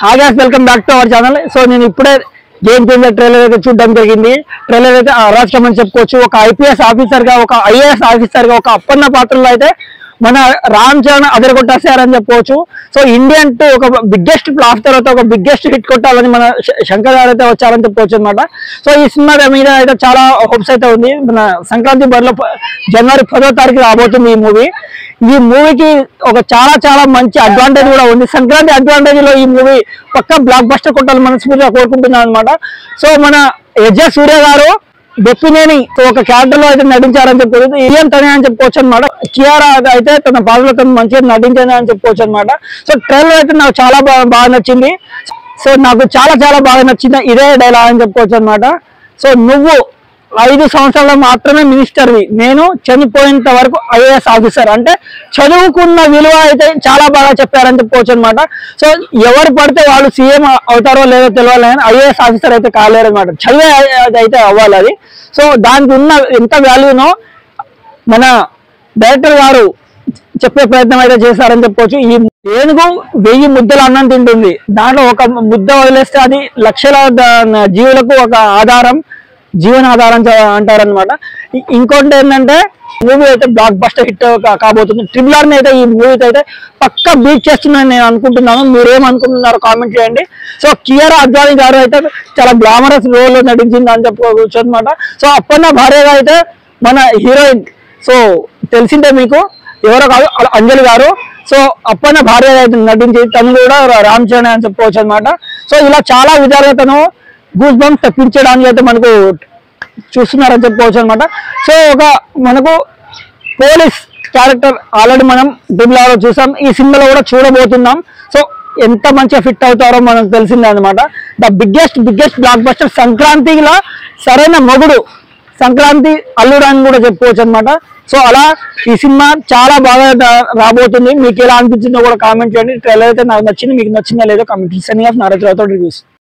Hi guys, welcome back to our channel. So నేను ఇప్పుడే game changer trailer అయితే చూడడం జరిగింది. ట్రైలర్ అయితే అరాచకం అని చెప్పుకోవచ్చు. ఒక ఐపీఎస్ ఆఫీసర్ గా, ఒక ఐఏఎస్ ఆఫీసర్ గా, ఒక అప్పన్న పాత్రలో అయితే మన రామ్ చరణ్ అదరగొట్టేస్తారని చెప్పుకోవచ్చు. సో ఇండియన్ టు ఒక బిగ్గెస్ట్ ఫ్లాప్ తర్వాత ఒక బిగ్గెస్ట్ హిట్ కొట్టాలని మన శంకర్ గారు అయితే వచ్చారని చెప్పుకోవచ్చు అనమాట. సో ఈ సినిమా మీద అయితే చాలా హోప్స్ అయితే ఉంది. మన సంక్రాంతి బరిలో జనవరి 10వ తారీఖు రాబోతుంది ఈ మూవీకి ఒక చాలా మంచి అడ్వాంటేజ్ కూడా ఉంది. సంక్రాంతి అడ్వాంటేజ్ లో ఈ మూవీ పక్కా బ్లాక్ బస్టర్ కొట్టాలి మనస్ఫూర్తిగా కోరుకుంటున్నాను అనమాట. సో మన ఎజె సూర్య గారు బెప్పినేని ఒక క్యారెక్టర్ లో అయితే నటించారని చెప్పుకోవచ్చు. ఏం తనే అని చెప్పుకోవచ్చు అనమాట. కియారా అయితే తన పాటలో తను మంచిగా నటించింది అని చెప్పుకోవచ్చు అనమాట. సో ట్రైలర్ అయితే నాకు చాలా బాగా నచ్చింది. సో నాకు చాలా బాగా నచ్చింది ఇదే డైలాగ్ అని చెప్పుకోవచ్చు అనమాట. సో నువ్వు 5 సంవత్సరాలు మాత్రమే మినిస్టర్వి, నేను చనిపోయేంత వరకు ఐఏఎస్ ఆఫీసర్. అంటే చదువుకున్న విలువ అయితే చాలా బాగా చెప్పారని చెప్పుకోవచ్చు అనమాట. సో ఎవరు పడితే వాళ్ళు సీఎం అవుతారో లేదో తెలియాలి, కానీ ఐఏఎస్ ఆఫీసర్ అయితే కాలేరు అనమాట. చదివే అయితే అవ్వాలి అది. సో దానికి ఉన్న ఎంత వాల్యూనో మన డైరెక్టర్ గారు చెప్పే ప్రయత్నం అయితే చేశారని చెప్పుకోవచ్చు. ఈ ఏనుగు 1000 ముద్దలు అన్నం తింటుంది, దాంట్లో ఒక ముద్ద వదిలేస్తే అది లక్షల జీవులకు ఒక జీవనాధారం అంటారనమాట. ఇంకోటి ఏంటంటే మూవీ అయితే బ్లాక్ బస్టర్ హిట్ కాబోతుంది. ట్రిపుల్ ఆర్ అయితే ఈ మూవీ అయితే పక్కా బీట్ చేస్తుందని నేను అనుకుంటున్నాను. మీరేమనుకుంటున్నారో కామెంట్ చేయండి. సో కియారా అద్వానీ గారు అయితే చాలా గ్లామరస్ రోల్ నటించింది అని చెప్పుకోవచ్చు అనమాట. సో అప్పన్న భార్యగా అయితే మన హీరోయిన్, సో తెలిసిందే మీకు, ఎవరో కాదు అంజలి గారు. సో అప్పన్న భార్య అయితే నటించి తను కూడా రామ్ చరణ్ అని చెప్పుకోవచ్చు అనమాట. సో ఇలా చాలా విధాలుగా తను గూస్ బంప్స్ తెప్పించడానికి అయితే మనకు చూస్తున్నారని చెప్పుకోవచ్చు అనమాట. సో మనకు పోలీస్ క్యారెక్టర్ ఆల్రెడీ మనం దిబ్లాలో చూసాం, ఈ సినిమాలో కూడా చూడబోతున్నాం. సో ఎంత మంచిగా ఫిట్ అవుతారో మనకు తెలిసిందే అనమాట. ద బిగ్గెస్ట్ బ్లాక్ బస్టర్ సంక్రాంతిలో సరైన మొగుడు, సంక్రాంతి అల్లుడు అని కూడా చెప్పుకోవచ్చు అనమాట. సో అలా ఈ సినిమా చాలా బాగా రాబోతుంది. మీకు ఎలా అనిపించిందో కూడా కామెంట్ చేయండి. ట్రైలర్ అయితే నాకు నచ్చింది, మీకు నచ్చిందా లేదో comment. Sunny of Narayana reviews.